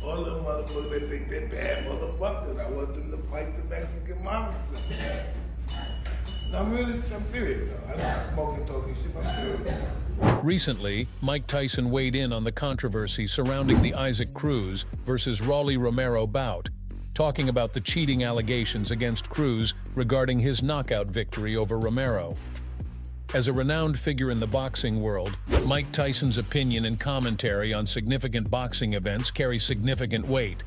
All the motherfuckers, they think they're bad motherfuckers. I want them to fight the Mexican monsters. No, I'm serious though. I'm not smoking, talking shit, I'm serious. Recently, Mike Tyson weighed in on the controversy surrounding the Isaac Cruz versus Rolly Romero bout, talking about the cheating allegations against Cruz regarding his knockout victory over Romero. As a renowned figure in the boxing world, Mike Tyson's opinion and commentary on significant boxing events carry significant weight.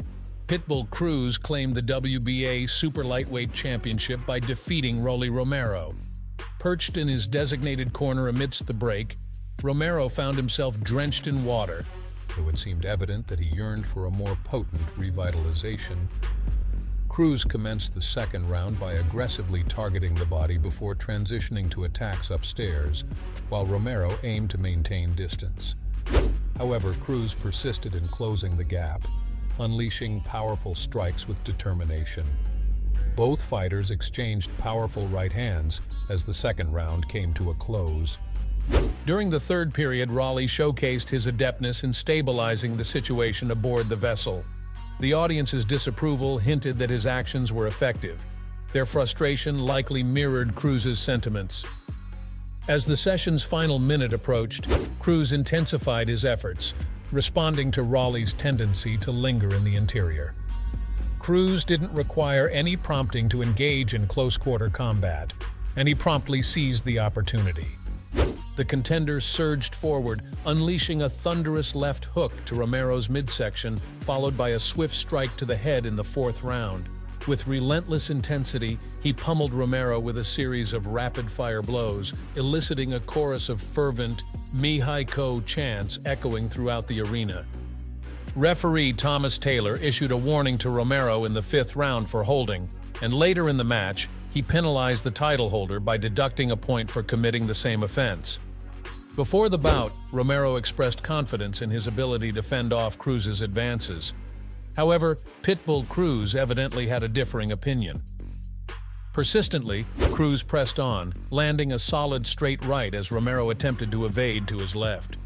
Pitbull Cruz claimed the WBA super lightweight championship by defeating Rolly Romero. Perched in his designated corner amidst the break, Romero found himself drenched in water. Though it seemed evident that he yearned for a more potent revitalization, Cruz commenced the second round by aggressively targeting the body before transitioning to attacks upstairs, while Romero aimed to maintain distance. However, Cruz persisted in closing the gap, unleashing powerful strikes with determination. Both fighters exchanged powerful right hands as the second round came to a close. During the third period, Rolly showcased his adeptness in stabilizing the situation aboard the vessel. The audience's disapproval hinted that his actions were effective. Their frustration likely mirrored Cruz's sentiments. As the session's final minute approached, Cruz intensified his efforts, responding to Rolly's tendency to linger in the interior. Cruz didn't require any prompting to engage in close-quarter combat, and he promptly seized the opportunity. The contender surged forward, unleashing a thunderous left hook to Romero's midsection, followed by a swift strike to the head in the fourth round. With relentless intensity, he pummeled Romero with a series of rapid-fire blows, eliciting a chorus of fervent "Mi-hi-ko" chants echoing throughout the arena. Referee Thomas Taylor issued a warning to Romero in the fifth round for holding, and later in the match, he penalized the title holder by deducting a point for committing the same offense. Before the bout, Romero expressed confidence in his ability to fend off Cruz's advances. However, Pitbull Cruz evidently had a differing opinion. Persistently, Cruz pressed on, landing a solid straight right as Romero attempted to evade to his left.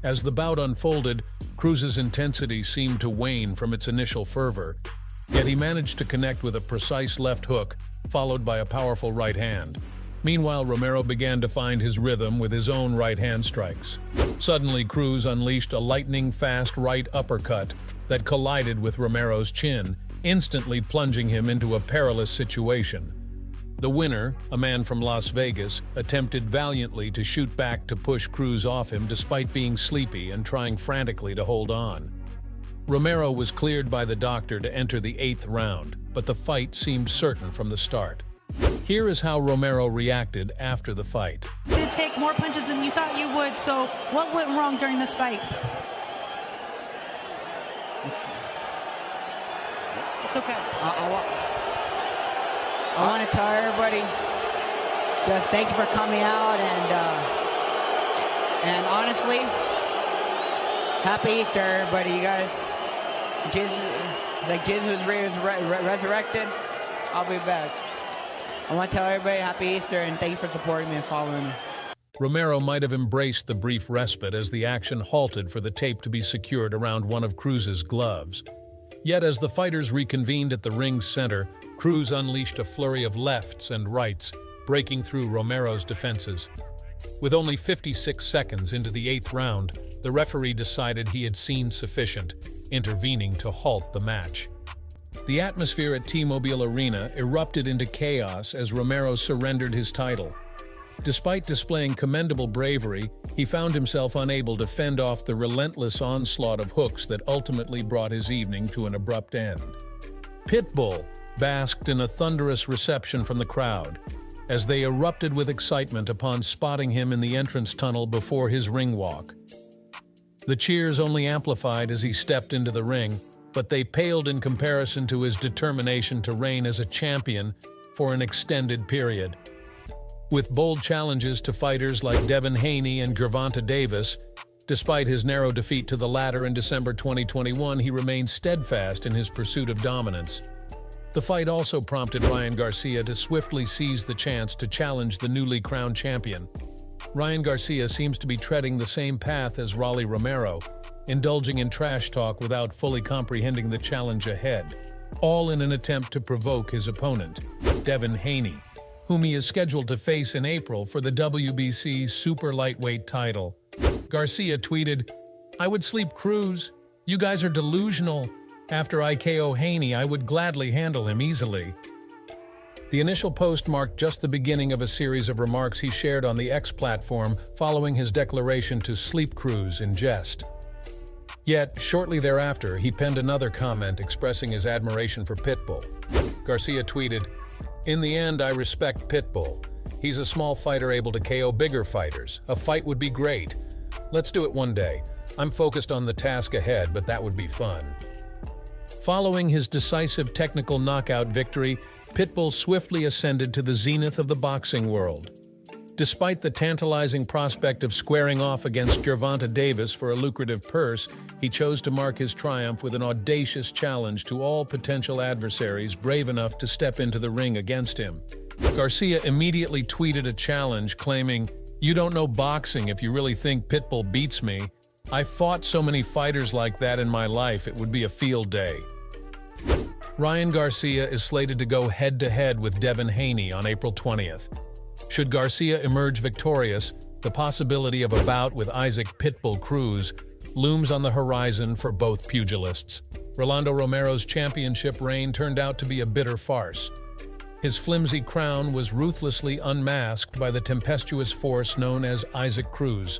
As the bout unfolded, Cruz's intensity seemed to wane from its initial fervor, yet he managed to connect with a precise left hook, followed by a powerful right hand. Meanwhile, Romero began to find his rhythm with his own right-hand strikes. Suddenly, Cruz unleashed a lightning-fast right uppercut that collided with Romero's chin, instantly plunging him into a perilous situation. The winner, a man from Las Vegas, attempted valiantly to shoot back to push Cruz off him despite being sleepy and trying frantically to hold on. Romero was cleared by the doctor to enter the eighth round, but the fight seemed certain from the start. Here is how Romero reacted after the fight. You did take more punches than you thought you would, so what went wrong during this fight? It's okay. I want to tell everybody, just thank you for coming out, and honestly, happy Easter, everybody, you guys. Jesus, it's like Jesus was resurrected. I'll be back. I want to tell everybody happy Easter and thank you for supporting me and following me. Romero might have embraced the brief respite as the action halted for the tape to be secured around one of Cruz's gloves. Yet as the fighters reconvened at the ring's center, Cruz unleashed a flurry of lefts and rights, breaking through Romero's defenses. With only 56 seconds into the eighth round, the referee decided he had seen sufficient, intervening to halt the match. The atmosphere at T-Mobile Arena erupted into chaos as Romero surrendered his title. Despite displaying commendable bravery, he found himself unable to fend off the relentless onslaught of hooks that ultimately brought his evening to an abrupt end. Pitbull basked in a thunderous reception from the crowd, as they erupted with excitement upon spotting him in the entrance tunnel before his ring walk. The cheers only amplified as he stepped into the ring, but they paled in comparison to his determination to reign as a champion for an extended period. With bold challenges to fighters like Devin Haney and Gervonta Davis, despite his narrow defeat to the latter in December 2021, he remained steadfast in his pursuit of dominance. The fight also prompted Ryan Garcia to swiftly seize the chance to challenge the newly crowned champion. Ryan Garcia seems to be treading the same path as Rolly Romero, indulging in trash talk without fully comprehending the challenge ahead, all in an attempt to provoke his opponent, Devin Haney, whom he is scheduled to face in April for the WBC super lightweight title. Garcia tweeted, "I would sleep Cruz. You guys are delusional. After I KO Haney, I would gladly handle him easily." The initial post marked just the beginning of a series of remarks he shared on the X platform following his declaration to sleep Cruz in jest. Yet, shortly thereafter, he penned another comment expressing his admiration for Pitbull. Garcia tweeted, "In the end, I respect Pitbull. He's a small fighter able to KO bigger fighters. A fight would be great. Let's do it one day. I'm focused on the task ahead, but that would be fun." Following his decisive technical knockout victory, Pitbull swiftly ascended to the zenith of the boxing world. Despite the tantalizing prospect of squaring off against Gervonta Davis for a lucrative purse, he chose to mark his triumph with an audacious challenge to all potential adversaries brave enough to step into the ring against him. Garcia immediately tweeted a challenge claiming, "You don't know boxing if you really think Pitbull beats me. I fought so many fighters like that in my life, it would be a field day." Ryan Garcia is slated to go head-to-head with Devin Haney on April 20th. Should Garcia emerge victorious, the possibility of a bout with Isaac "Pitbull" Cruz looms on the horizon for both pugilists. Rolly Romero's championship reign turned out to be a bitter farce. His flimsy crown was ruthlessly unmasked by the tempestuous force known as Isaac Cruz.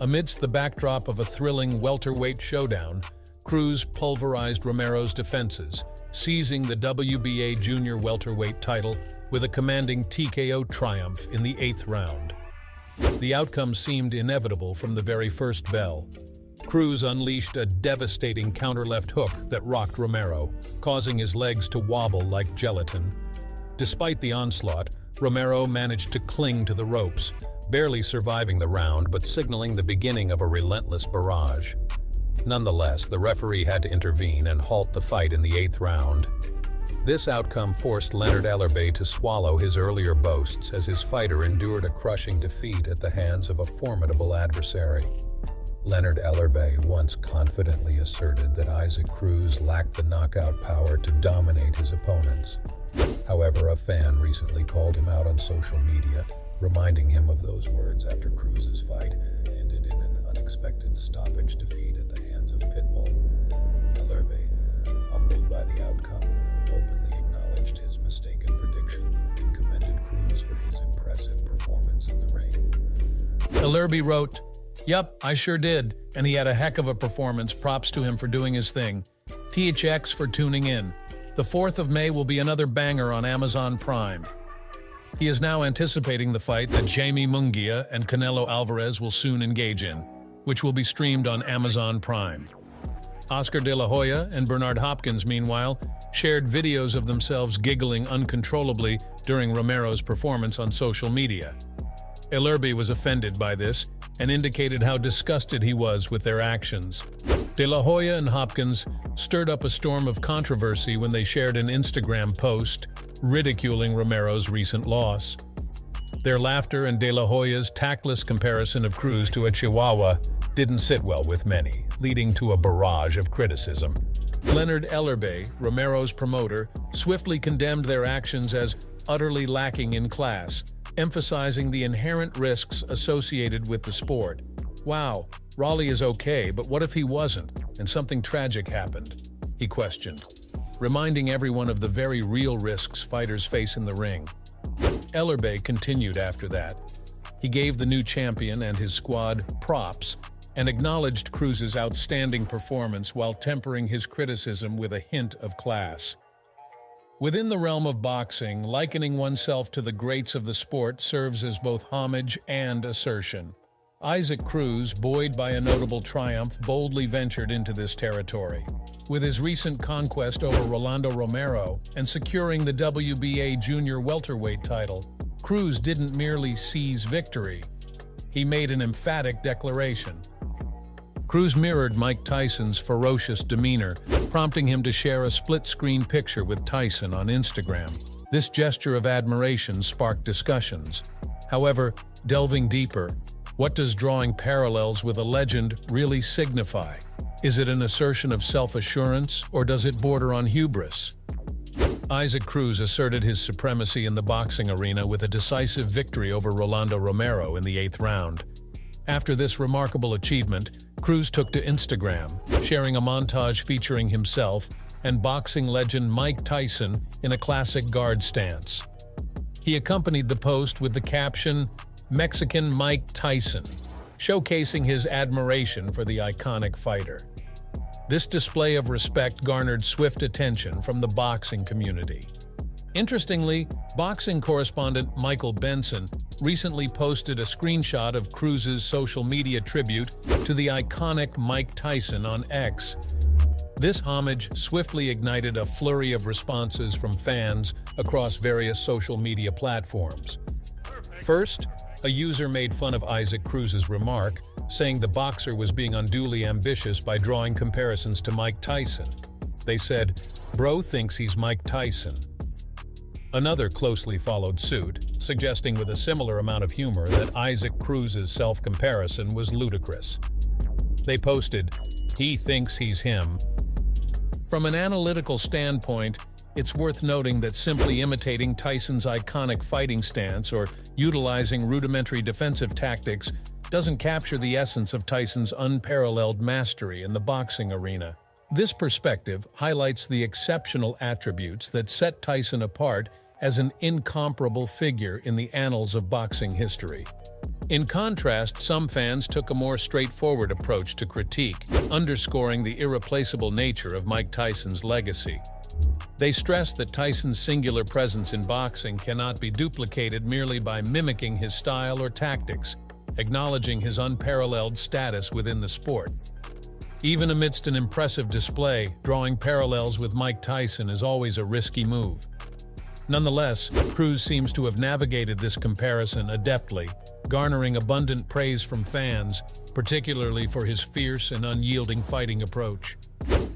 Amidst the backdrop of a thrilling welterweight showdown, Cruz pulverized Romero's defenses, seizing the WBA junior welterweight title with a commanding TKO triumph in the 8th round. The outcome seemed inevitable from the very first bell. Cruz unleashed a devastating counter-left hook that rocked Romero, causing his legs to wobble like gelatin. Despite the onslaught, Romero managed to cling to the ropes, barely surviving the round but signaling the beginning of a relentless barrage. Nonetheless, the referee had to intervene and halt the fight in the 8th round. This outcome forced Leonard Ellerbe to swallow his earlier boasts as his fighter endured a crushing defeat at the hands of a formidable adversary. Leonard Ellerbe once confidently asserted that Isaac Cruz lacked the knockout power to dominate his opponents. However, a fan recently called him out on social media, reminding him of those words after Cruz's fight ended in an unexpected stoppage defeat at the hands of Pitbull. Ellerbe, humbled by the outcome, openly acknowledged his mistaken prediction and commended Cruz for his impressive performance in the ring. Ellerbe wrote, "Yup, I sure did, and he had a heck of a performance. Props to him for doing his thing. THX for tuning in. The 4th of May will be another banger on Amazon Prime." He is now anticipating the fight that Jamie Munguia and Canelo Alvarez will soon engage in, which will be streamed on Amazon Prime. Oscar De La Hoya and Bernard Hopkins, meanwhile, shared videos of themselves giggling uncontrollably during Romero's performance on social media. Ellerbe was offended by this and indicated how disgusted he was with their actions. De La Hoya and Hopkins stirred up a storm of controversy when they shared an Instagram post ridiculing Romero's recent loss. Their laughter and De La Hoya's tactless comparison of Cruz to a chihuahua didn't sit well with many, leading to a barrage of criticism. Leonard Ellerbe, Romero's promoter, swiftly condemned their actions as utterly lacking in class, emphasizing the inherent risks associated with the sport. "Wow, Rolly is okay, but what if he wasn't, and something tragic happened?" he questioned, reminding everyone of the very real risks fighters face in the ring. Ellerbe continued after that. He gave the new champion and his squad props and acknowledged Cruz's outstanding performance while tempering his criticism with a hint of class. Within the realm of boxing, likening oneself to the greats of the sport serves as both homage and assertion. Isaac Cruz, buoyed by a notable triumph, boldly ventured into this territory. With his recent conquest over Rolly Romero and securing the WBA junior welterweight title, Cruz didn't merely seize victory. He made an emphatic declaration. Cruz mirrored Mike Tyson's ferocious demeanor, prompting him to share a split-screen picture with Tyson on Instagram. This gesture of admiration sparked discussions. However, delving deeper, What does drawing parallels with a legend really signify? Is it an assertion of self-assurance, or does it border on hubris? Isaac Cruz asserted his supremacy in the boxing arena with a decisive victory over Rolly Romero in the 8th round. After this remarkable achievement, Cruz took to Instagram, sharing a montage featuring himself and boxing legend Mike Tyson in a classic guard stance. He accompanied the post with the caption, "Mexican Mike Tyson," showcasing his admiration for the iconic fighter. This display of respect garnered swift attention from the boxing community. Interestingly, boxing correspondent Michael Benson recently posted a screenshot of Cruz's social media tribute to the iconic Mike Tyson on X. This homage swiftly ignited a flurry of responses from fans across various social media platforms. First, a user made fun of Isaac Cruz's remark, saying the boxer was being unduly ambitious by drawing comparisons to Mike Tyson. They said, "Bro thinks he's Mike Tyson." Another closely followed suit, suggesting with a similar amount of humor that Isaac Cruz's self-comparison was ludicrous. They posted, "He thinks he's him." From an analytical standpoint, it's worth noting that simply imitating Tyson's iconic fighting stance or utilizing rudimentary defensive tactics doesn't capture the essence of Tyson's unparalleled mastery in the boxing arena. This perspective highlights the exceptional attributes that set Tyson apart as an incomparable figure in the annals of boxing history. In contrast, some fans took a more straightforward approach to critique, underscoring the irreplaceable nature of Mike Tyson's legacy. They stressed that Tyson's singular presence in boxing cannot be duplicated merely by mimicking his style or tactics, acknowledging his unparalleled status within the sport. Even amidst an impressive display, drawing parallels with Mike Tyson is always a risky move. Nonetheless, Cruz seems to have navigated this comparison adeptly, garnering abundant praise from fans, particularly for his fierce and unyielding fighting approach.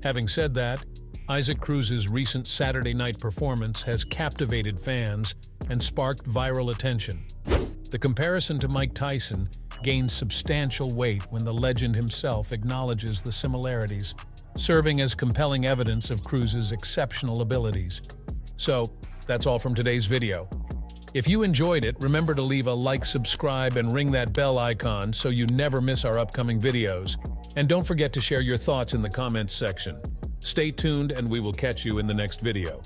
Having said that, Isaac Cruz's recent Saturday night performance has captivated fans and sparked viral attention. The comparison to Mike Tyson gains substantial weight when the legend himself acknowledges the similarities, serving as compelling evidence of Cruz's exceptional abilities. So, that's all from today's video. If you enjoyed it, remember to leave a like, subscribe, and ring that bell icon so you never miss our upcoming videos. And don't forget to share your thoughts in the comments section. Stay tuned, and we will catch you in the next video.